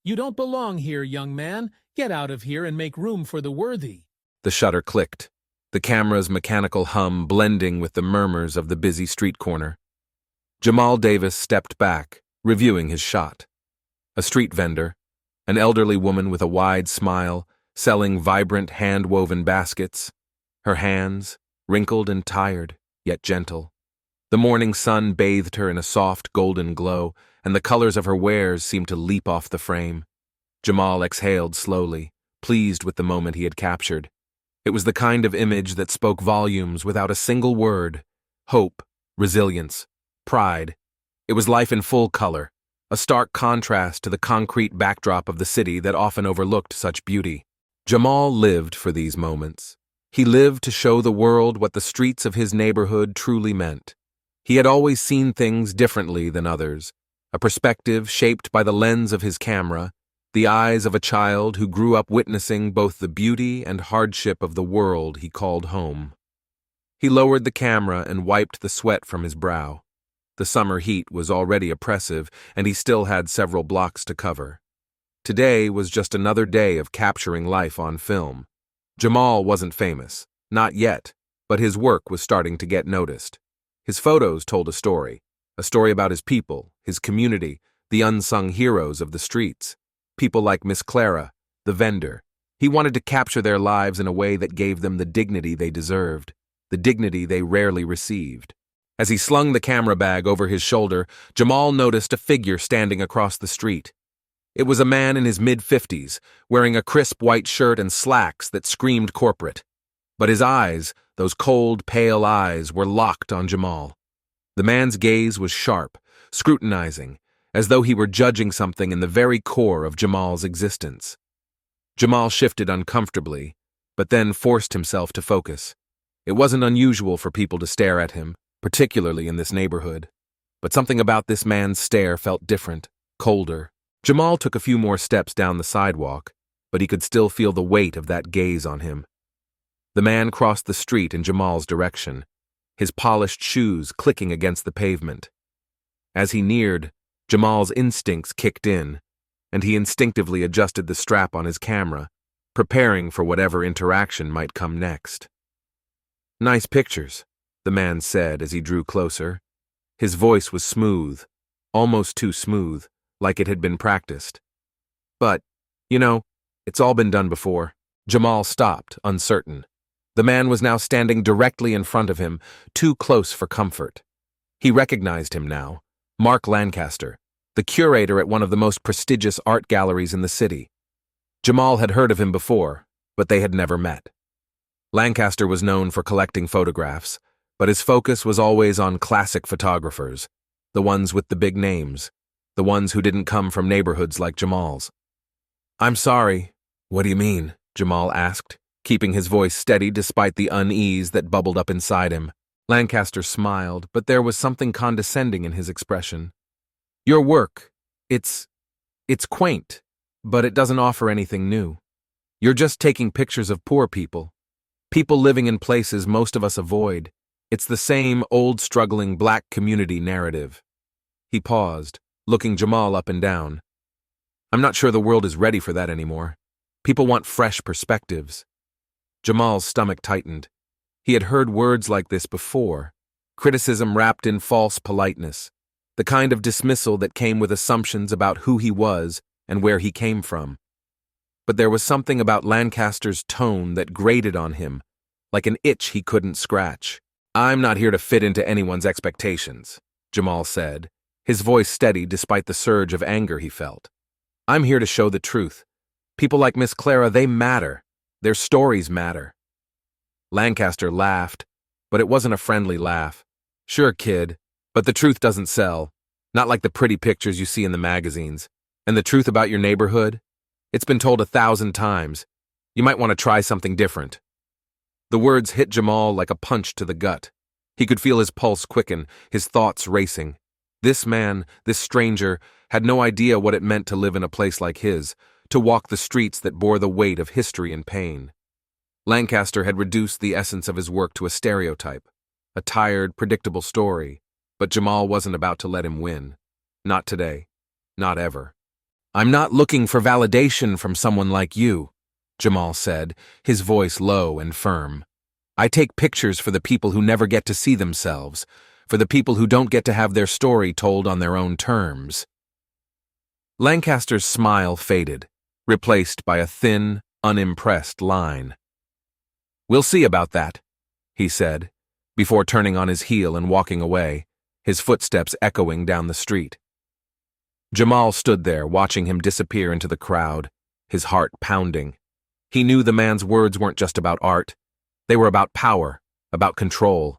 You don't belong here, young man. Get out of here and make room for the worthy. The shutter clicked, the camera's mechanical hum blending with the murmurs of the busy street corner. Jamal Davis stepped back, reviewing his shot. A street vendor, an elderly woman with a wide smile, selling vibrant hand-woven baskets. Her hands, wrinkled and tired, yet gentle. The morning sun bathed her in a soft golden glow, and the colors of her wares seemed to leap off the frame. Jamal exhaled slowly, pleased with the moment he had captured. It was the kind of image that spoke volumes without a single word. Hope, resilience, pride. It was life in full color, a stark contrast to the concrete backdrop of the city that often overlooked such beauty. Jamal lived for these moments. He lived to show the world what the streets of his neighborhood truly meant. He had always seen things differently than others, a perspective shaped by the lens of his camera, the eyes of a child who grew up witnessing both the beauty and hardship of the world he called home. He lowered the camera and wiped the sweat from his brow. The summer heat was already oppressive, and he still had several blocks to cover. Today was just another day of capturing life on film. Jamal wasn't famous, not yet, but his work was starting to get noticed. His photos told a story about his people, his community, the unsung heroes of the streets. People like Miss Clara, the vendor. He wanted to capture their lives in a way that gave them the dignity they deserved, the dignity they rarely received. As he slung the camera bag over his shoulder, Jamal noticed a figure standing across the street. It was a man in his mid-50s, wearing a crisp white shirt and slacks that screamed corporate. But his eyes, those cold, pale eyes, were locked on Jamal. The man's gaze was sharp, scrutinizing, as though he were judging something in the very core of Jamal's existence. Jamal shifted uncomfortably, but then forced himself to focus. It wasn't unusual for people to stare at him, particularly in this neighborhood. But something about this man's stare felt different, colder. Jamal took a few more steps down the sidewalk, but he could still feel the weight of that gaze on him. The man crossed the street in Jamal's direction, his polished shoes clicking against the pavement. As he neared, Jamal's instincts kicked in, and he instinctively adjusted the strap on his camera, preparing for whatever interaction might come next. "Nice pictures," the man said as he drew closer. His voice was smooth, almost too smooth, like it had been practiced. "But, it's all been done before." Jamal stopped, uncertain. The man was now standing directly in front of him, too close for comfort. He recognized him now, Mark Lancaster, the curator at one of the most prestigious art galleries in the city. Jamal had heard of him before, but they had never met. Lancaster was known for collecting photographs, but his focus was always on classic photographers, the ones with the big names, the ones who didn't come from neighborhoods like Jamal's. "I'm sorry." "What do you mean?" Jamal asked, keeping his voice steady despite the unease that bubbled up inside him. Lancaster smiled, but there was something condescending in his expression. "Your work, it's quaint, but it doesn't offer anything new. You're just taking pictures of poor people living in places most of us avoid. It's the same old struggling black community narrative." He paused, looking Jamal up and down. "I'm not sure the world is ready for that anymore. People want fresh perspectives." Jamal's stomach tightened. He had heard words like this before, criticism wrapped in false politeness, the kind of dismissal that came with assumptions about who he was and where he came from. But there was something about Lancaster's tone that grated on him, like an itch he couldn't scratch. "I'm not here to fit into anyone's expectations," Jamal said, his voice steady despite the surge of anger he felt. "I'm here to show the truth. People like Miss Clara, they matter. Their stories matter." Lancaster laughed, but it wasn't a friendly laugh. "Sure, kid, but the truth doesn't sell. Not like the pretty pictures you see in the magazines. And the truth about your neighborhood? It's been told 1,000 times. You might want to try something different." The words hit Jamal like a punch to the gut. He could feel his pulse quicken, his thoughts racing. This man, this stranger, had no idea what it meant to live in a place like his, to walk the streets that bore the weight of history and pain. Lancaster had reduced the essence of his work to a stereotype, a tired, predictable story, but Jamal wasn't about to let him win. Not today. Not ever. "I'm not looking for validation from someone like you," Jamal said, his voice low and firm. "I take pictures for the people who never get to see themselves, for the people who don't get to have their story told on their own terms." Lancaster's smile faded, replaced by a thin, unimpressed line. "We'll see about that," he said, before turning on his heel and walking away, his footsteps echoing down the street. Jamal stood there, watching him disappear into the crowd, his heart pounding. He knew the man's words weren't just about art. They were about power, about control.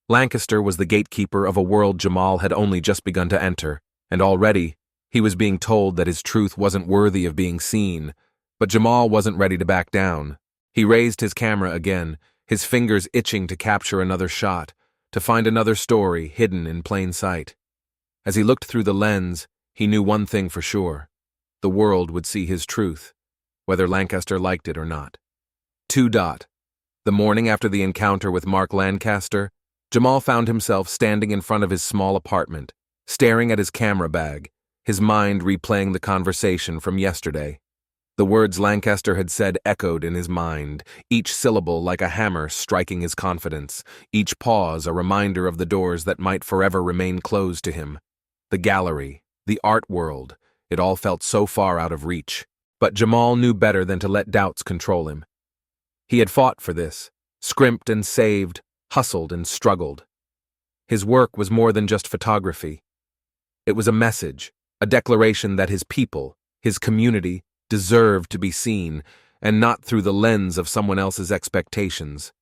Lancaster was the gatekeeper of a world Jamal had only just begun to enter, and already he was being told that his truth wasn't worthy of being seen. But Jamal wasn't ready to back down. He raised his camera again, his fingers itching to capture another shot, to find another story hidden in plain sight. As he looked through the lens, he knew one thing for sure. The world would see his truth, whether Lancaster liked it or not. The morning after the encounter with Mark Lancaster, Jamal found himself standing in front of his small apartment, staring at his camera bag, his mind replaying the conversation from yesterday. The words Lancaster had said echoed in his mind, each syllable like a hammer striking his confidence, each pause a reminder of the doors that might forever remain closed to him. The gallery, the art world, it all felt so far out of reach. But Jamal knew better than to let doubts control him. He had fought for this, scrimped and saved, hustled and struggled. His work was more than just photography. It was a message, a declaration that his people, his community, deserved to be seen, and not through the lens of someone else's expectations.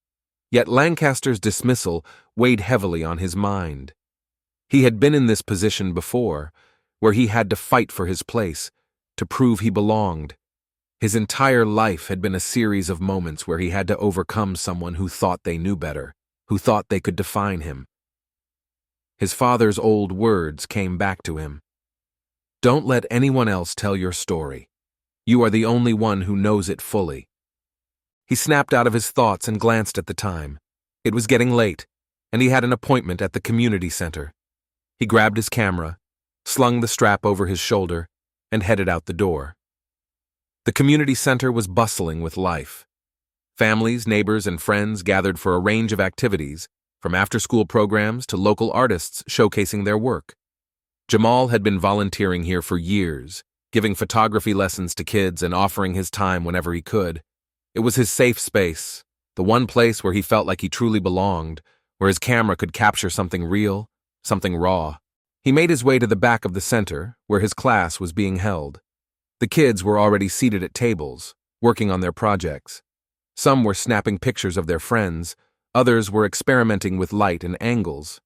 Yet Lancaster's dismissal weighed heavily on his mind. He had been in this position before, where he had to fight for his place, to prove he belonged. His entire life had been a series of moments where he had to overcome someone who thought they knew better, who thought they could define him. His father's old words came back to him. "Don't let anyone else tell your story. You are the only one who knows it fully." He snapped out of his thoughts and glanced at the time. It was getting late, and he had an appointment at the community center. He grabbed his camera, slung the strap over his shoulder, and headed out the door. The community center was bustling with life. Families, neighbors, and friends gathered for a range of activities, from after-school programs to local artists showcasing their work. Jamal had been volunteering here for years, giving photography lessons to kids and offering his time whenever he could. It was his safe space, the one place where he felt like he truly belonged, where his camera could capture something real, something raw. He made his way to the back of the center, where his class was being held. The kids were already seated at tables, working on their projects. Some were snapping pictures of their friends, others were experimenting with light and angles.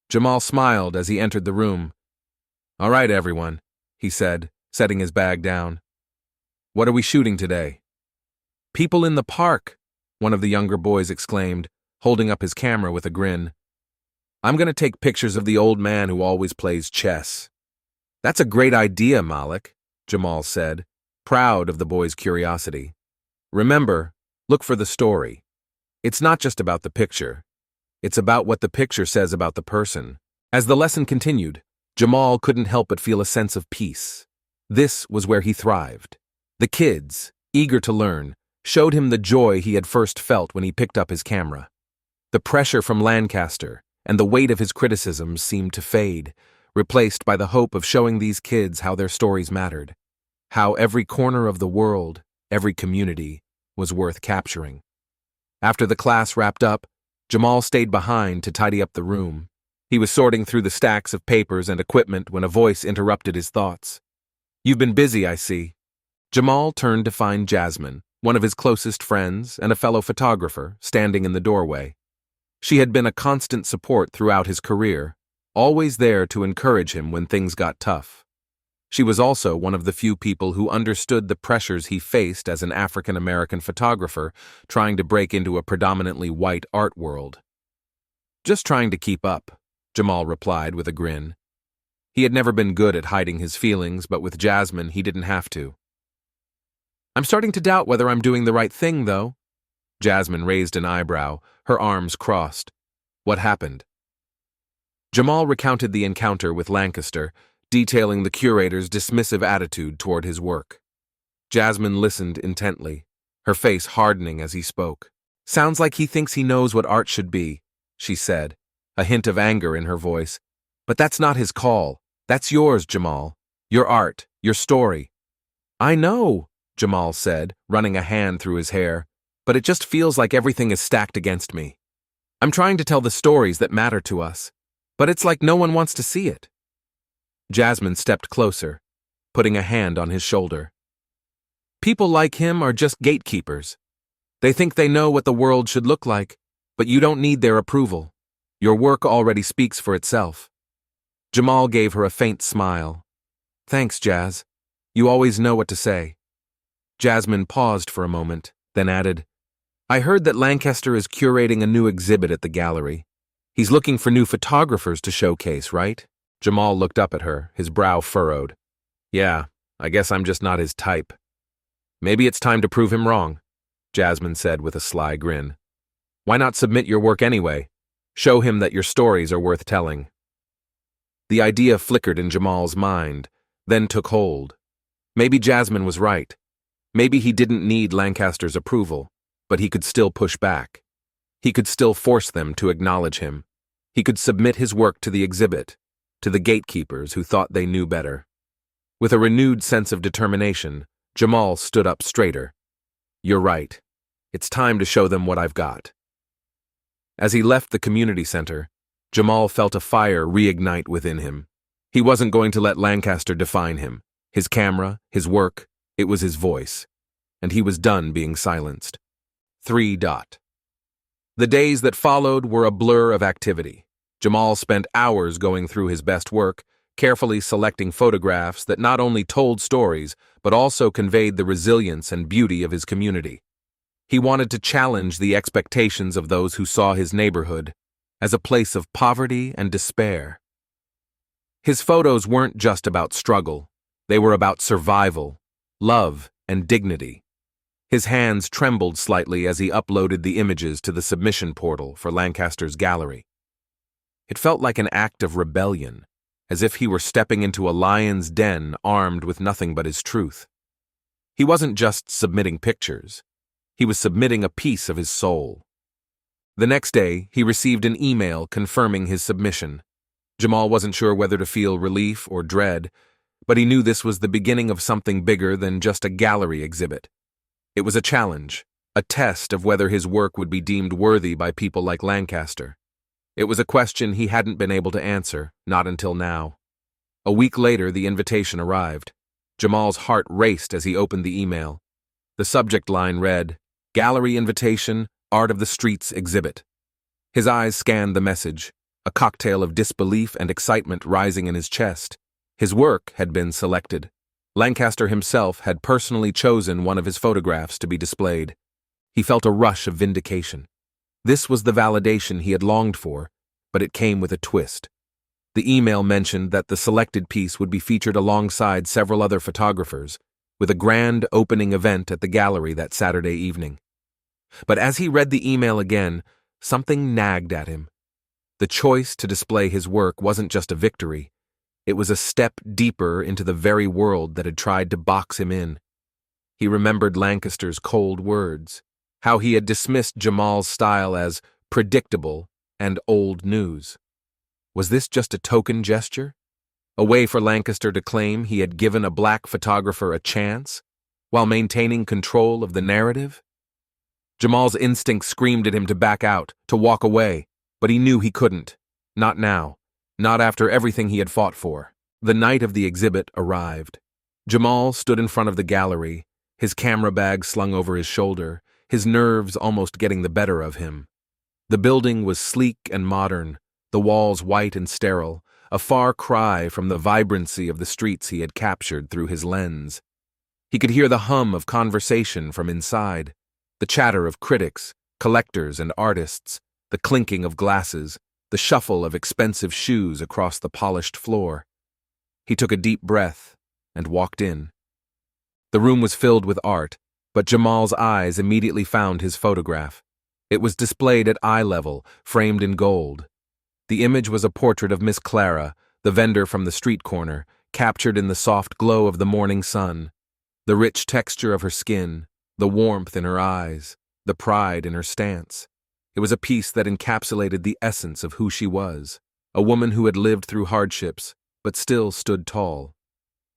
Jamal smiled as he entered the room. "All right, everyone," he said, setting his bag down. "What are we shooting today?" "People in the park," one of the younger boys exclaimed, holding up his camera with a grin. "I'm going to take pictures of the old man who always plays chess." "That's a great idea, Malik," Jamal said, proud of the boy's curiosity. "Remember, look for the story. It's not just about the picture. It's about what the picture says about the person." As the lesson continued, Jamal couldn't help but feel a sense of peace. This was where he thrived. The kids, eager to learn, showed him the joy he had first felt when he picked up his camera. The pressure from Lancaster and the weight of his criticisms seemed to fade, replaced by the hope of showing these kids how their stories mattered, how every corner of the world, every community, was worth capturing. After the class wrapped up, Jamal stayed behind to tidy up the room. He was sorting through the stacks of papers and equipment when a voice interrupted his thoughts. "You've been busy, I see." Jamal turned to find Jasmine, one of his closest friends and a fellow photographer, standing in the doorway. She had been a constant support throughout his career, always there to encourage him when things got tough. She was also one of the few people who understood the pressures he faced as an African-American photographer trying to break into a predominantly white art world. "Just trying to keep up," Jamal replied with a grin. He had never been good at hiding his feelings, but with Jasmine he didn't have to. "I'm starting to doubt whether I'm doing the right thing, though." Jasmine raised an eyebrow, her arms crossed. "What happened?" Jamal recounted the encounter with Lancaster, detailing the curator's dismissive attitude toward his work. Jasmine listened intently, her face hardening as he spoke. "Sounds like he thinks he knows what art should be," she said, a hint of anger in her voice. "But that's not his call. That's yours, Jamal. Your art, your story." "I know," Jamal said, running a hand through his hair, "but it just feels like everything is stacked against me. I'm trying to tell the stories that matter to us, but it's like no one wants to see it." Jasmine stepped closer, putting a hand on his shoulder. "People like him are just gatekeepers. They think they know what the world should look like, but you don't need their approval. Your work already speaks for itself." Jamal gave her a faint smile. "Thanks, Jazz. You always know what to say." Jasmine paused for a moment, then added, "I heard that Lancaster is curating a new exhibit at the gallery. He's looking for new photographers to showcase, right?" Jamal looked up at her, his brow furrowed. "Yeah, I guess I'm just not his type." "Maybe it's time to prove him wrong," Jasmine said with a sly grin. "Why not submit your work anyway? Show him that your stories are worth telling." The idea flickered in Jamal's mind, then took hold. Maybe Jasmine was right. Maybe he didn't need Lancaster's approval, but he could still push back. He could still force them to acknowledge him. He could submit his work to the exhibit, to the gatekeepers who thought they knew better. With a renewed sense of determination, Jamal stood up straighter. "You're right. It's time to show them what I've got." As he left the community center, Jamal felt a fire reignite within him. He wasn't going to let Lancaster define him. His camera, his work, it was his voice. And he was done being silenced. 3. The days that followed were a blur of activity. Jamal spent hours going through his best work, carefully selecting photographs that not only told stories, but also conveyed the resilience and beauty of his community. He wanted to challenge the expectations of those who saw his neighborhood as a place of poverty and despair. His photos weren't just about struggle. They were about survival, love, and dignity. His hands trembled slightly as he uploaded the images to the submission portal for Lancaster's gallery. It felt like an act of rebellion, as if he were stepping into a lion's den armed with nothing but his truth. He wasn't just submitting pictures. He was submitting a piece of his soul. The next day, he received an email confirming his submission. Jamal wasn't sure whether to feel relief or dread, but he knew this was the beginning of something bigger than just a gallery exhibit. It was a challenge, a test of whether his work would be deemed worthy by people like Lancaster. It was a question he hadn't been able to answer, not until now. A week later, the invitation arrived. Jamal's heart raced as he opened the email. The subject line read, "Gallery Invitation, Art of the Streets Exhibit." His eyes scanned the message, a cocktail of disbelief and excitement rising in his chest. His work had been selected. Lancaster himself had personally chosen one of his photographs to be displayed. He felt a rush of vindication. This was the validation he had longed for, but it came with a twist. The email mentioned that the selected piece would be featured alongside several other photographers, with a grand opening event at the gallery that Saturday evening. But as he read the email again, something nagged at him. The choice to display his work wasn't just a victory. It was a step deeper into the very world that had tried to box him in. He remembered Lancaster's cold words, how he had dismissed Jamal's style as predictable and old news. Was this just a token gesture? A way for Lancaster to claim he had given a black photographer a chance, while maintaining control of the narrative? Jamal's instinct screamed at him to back out, to walk away, but he knew he couldn't. Not now. Not after everything he had fought for. The night of the exhibit arrived. Jamal stood in front of the gallery, his camera bag slung over his shoulder, his nerves almost getting the better of him. The building was sleek and modern, the walls white and sterile, a far cry from the vibrancy of the streets he had captured through his lens. He could hear the hum of conversation from inside, the chatter of critics, collectors, and artists, the clinking of glasses, the shuffle of expensive shoes across the polished floor. He took a deep breath and walked in. The room was filled with art, but Jamal's eyes immediately found his photograph. It was displayed at eye level, framed in gold. The image was a portrait of Miss Clara, the vendor from the street corner, captured in the soft glow of the morning sun. The rich texture of her skin, the warmth in her eyes, the pride in her stance. It was a piece that encapsulated the essence of who she was, a woman who had lived through hardships, but still stood tall.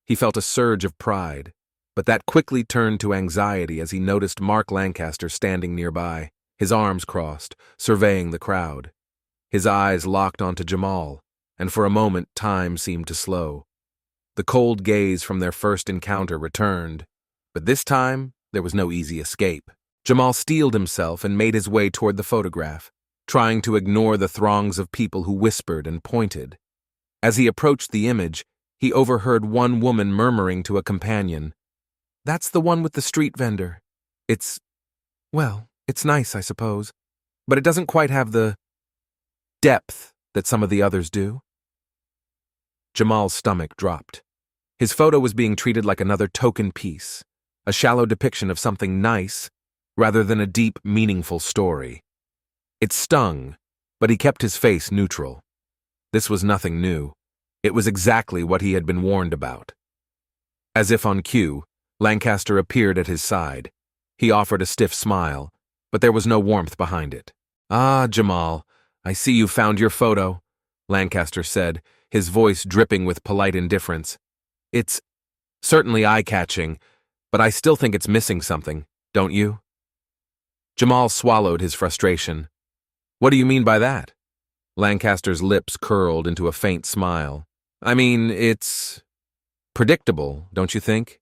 He felt a surge of pride, but that quickly turned to anxiety as he noticed Mark Lancaster standing nearby, his arms crossed, surveying the crowd. His eyes locked onto Jamal, and for a moment time seemed to slow. The cold gaze from their first encounter returned, but this time there was no easy escape. Jamal steeled himself and made his way toward the photograph, trying to ignore the throngs of people who whispered and pointed. As he approached the image, he overheard one woman murmuring to a companion, "That's the one with the street vendor. Well, it's nice, I suppose, but it doesn't quite have the depth that some of the others do." Jamal's stomach dropped. His photo was being treated like another token piece, a shallow depiction of something nice, rather than a deep, meaningful story. It stung, but he kept his face neutral. This was nothing new. It was exactly what he had been warned about. As if on cue, Lancaster appeared at his side. He offered a stiff smile, but there was no warmth behind it. "Ah, Jamal, I see you found your photo," Lancaster said, his voice dripping with polite indifference. "It's certainly eye-catching, but I still think it's missing something, don't you?" Jamal swallowed his frustration. "What do you mean by that?" Lancaster's lips curled into a faint smile. "I mean, it's predictable, don't you think?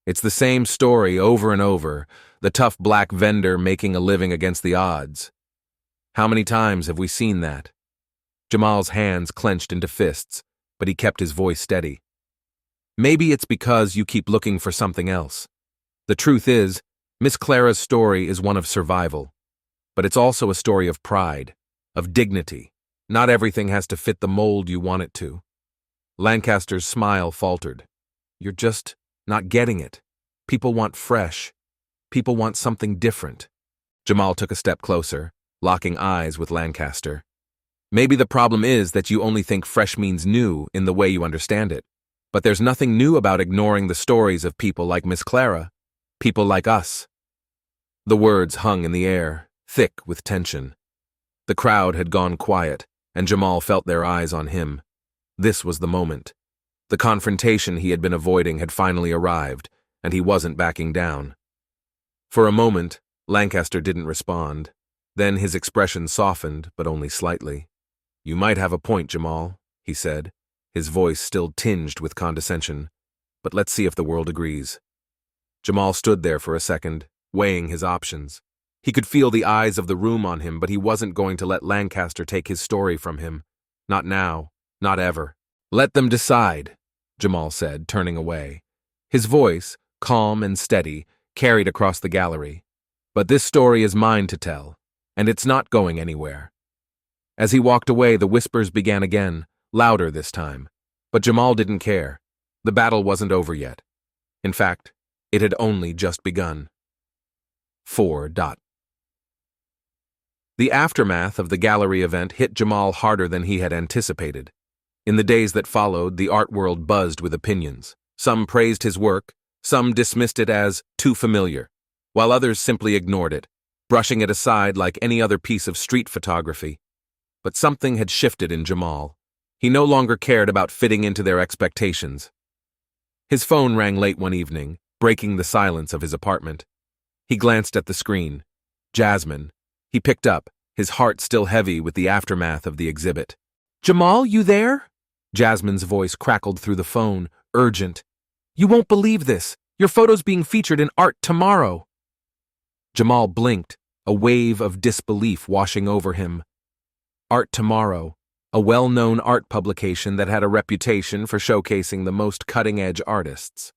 It's the same story over and over, the tough black vendor making a living against the odds. How many times have we seen that?" Jamal's hands clenched into fists, but he kept his voice steady. "Maybe it's because you keep looking for something else. The truth is, Miss Clara's story is one of survival, but it's also a story of pride, of dignity. Not everything has to fit the mold you want it to." Lancaster's smile faltered. "You're just not getting it. People want fresh. People want something different." Jamal took a step closer, locking eyes with Lancaster. "Maybe the problem is that you only think fresh means new in the way you understand it. But there's nothing new about ignoring the stories of people like Miss Clara, people like us." The words hung in the air, thick with tension. The crowd had gone quiet, and Jamal felt their eyes on him. This was the moment. The confrontation he had been avoiding had finally arrived, and he wasn't backing down. For a moment, Lancaster didn't respond. Then his expression softened, but only slightly. "You might have a point, Jamal," he said, his voice still tinged with condescension. "But let's see if the world agrees." Jamal stood there for a second, weighing his options. He could feel the eyes of the room on him, but he wasn't going to let Lancaster take his story from him. Not now, not ever. "Let them decide," Jamal said, turning away. His voice, calm and steady, carried across the gallery. "But this story is mine to tell, and it's not going anywhere." As he walked away, the whispers began again, louder this time. But Jamal didn't care. The battle wasn't over yet. In fact, it had only just begun. 4. The aftermath of the gallery event hit Jamal harder than he had anticipated. In the days that followed, the art world buzzed with opinions. Some praised his work, some dismissed it as too familiar, while others simply ignored it, brushing it aside like any other piece of street photography. But something had shifted in Jamal. He no longer cared about fitting into their expectations. His phone rang late one evening, breaking the silence of his apartment. He glanced at the screen. Jasmine. He picked up, his heart still heavy with the aftermath of the exhibit. "Jamal, you there?" Jasmine's voice crackled through the phone, urgent. "You won't believe this. Your photo's being featured in Art Tomorrow." Jamal blinked, a wave of disbelief washing over him. Art Tomorrow, a well-known art publication that had a reputation for showcasing the most cutting-edge artists.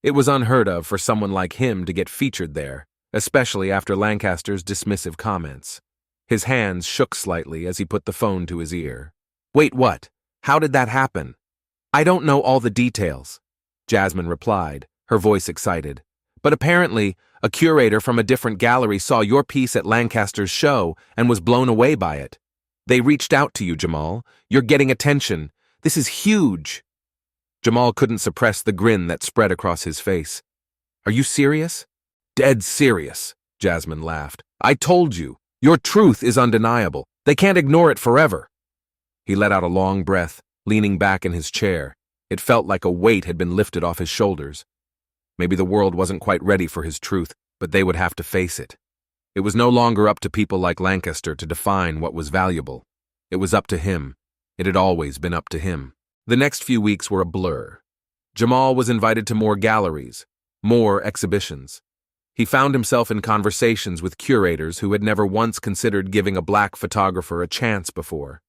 It was unheard of for someone like him to get featured there, especially after Lancaster's dismissive comments. His hands shook slightly as he put the phone to his ear. "Wait, what? How did that happen?" "I don't know all the details," Jasmine replied, her voice excited. "But apparently, a curator from a different gallery saw your piece at Lancaster's show and was blown away by it. They reached out to you, Jamal. You're getting attention. This is huge." Jamal couldn't suppress the grin that spread across his face. "Are you serious?" "Dead serious," Jasmine laughed. "I told you, your truth is undeniable. They can't ignore it forever." He let out a long breath, leaning back in his chair. It felt like a weight had been lifted off his shoulders. Maybe the world wasn't quite ready for his truth, but they would have to face it. It was no longer up to people like Lancaster to define what was valuable. It was up to him. It had always been up to him. The next few weeks were a blur. Jamal was invited to more galleries, more exhibitions. He found himself in conversations with curators who had never once considered giving a black photographer a chance before.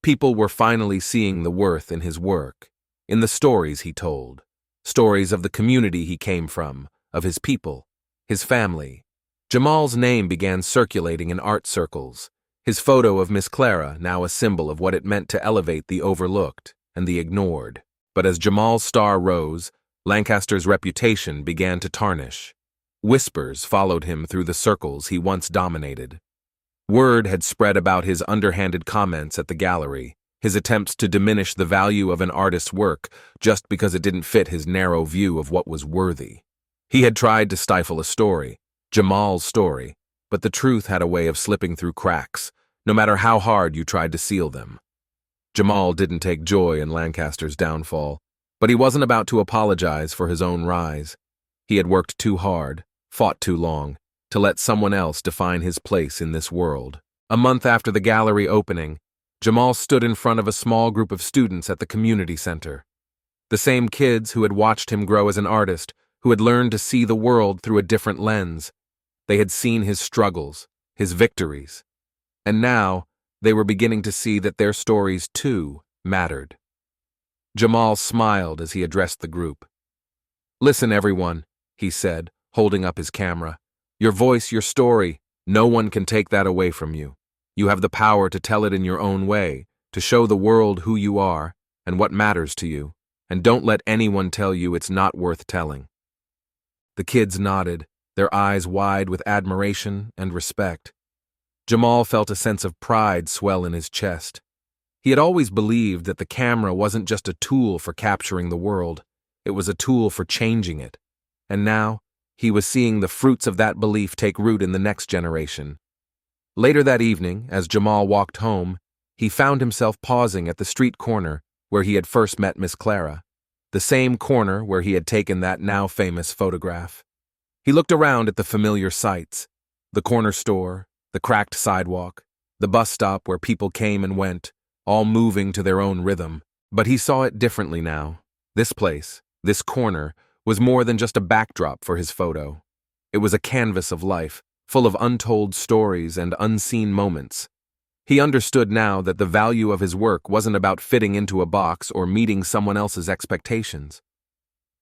People were finally seeing the worth in his work, in the stories he told, stories of the community he came from, of his people, his family. Jamal's name began circulating in art circles, his photo of Miss Clara now a symbol of what it meant to elevate the overlooked and the ignored. But as Jamal's star rose, Lancaster's reputation began to tarnish. Whispers followed him through the circles he once dominated. Word had spread about his underhanded comments at the gallery, his attempts to diminish the value of an artist's work just because it didn't fit his narrow view of what was worthy. He had tried to stifle a story, Jamal's story, but the truth had a way of slipping through cracks, no matter how hard you tried to seal them. Jamal didn't take joy in Lancaster's downfall, but he wasn't about to apologize for his own rise. He had worked too hard, fought too long, to let someone else define his place in this world. A month after the gallery opening, Jamal stood in front of a small group of students at the community center. The same kids who had watched him grow as an artist, who had learned to see the world through a different lens. They had seen his struggles, his victories, and now they were beginning to see that their stories, too, mattered. Jamal smiled as he addressed the group. "Listen, everyone," he said, holding up his camera. "Your voice, your story, no one can take that away from you. You have the power to tell it in your own way, to show the world who you are and what matters to you, and don't let anyone tell you it's not worth telling." The kids nodded, their eyes wide with admiration and respect. Jamal felt a sense of pride swell in his chest. He had always believed that the camera wasn't just a tool for capturing the world, it was a tool for changing it. And now, he was seeing the fruits of that belief take root in the next generation. Later that evening, as Jamal walked home, he found himself pausing at the street corner where he had first met Miss Clara, the same corner where he had taken that now famous photograph. He looked around at the familiar sights, the corner store, the cracked sidewalk, the bus stop where people came and went, all moving to their own rhythm. But he saw it differently now. This place, this corner, was more than just a backdrop for his photo. It was a canvas of life, full of untold stories and unseen moments. He understood now that the value of his work wasn't about fitting into a box or meeting someone else's expectations.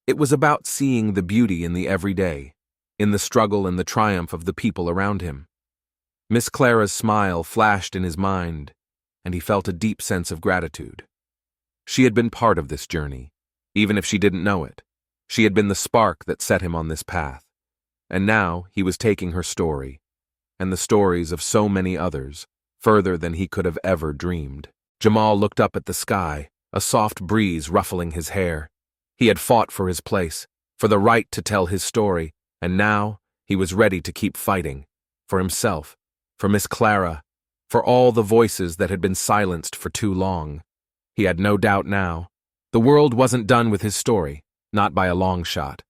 It was about seeing the beauty in the everyday, in the struggle and the triumph of the people around him. Miss Clara's smile flashed in his mind, and he felt a deep sense of gratitude. She had been part of this journey, even if she didn't know it. She had been the spark that set him on this path. And now he was taking her story, and the stories of so many others, further than he could have ever dreamed. Jamal looked up at the sky, a soft breeze ruffling his hair. He had fought for his place, for the right to tell his story, and now he was ready to keep fighting, for himself, for Miss Clara, for all the voices that had been silenced for too long. He had no doubt now. The world wasn't done with his story, not by a long shot.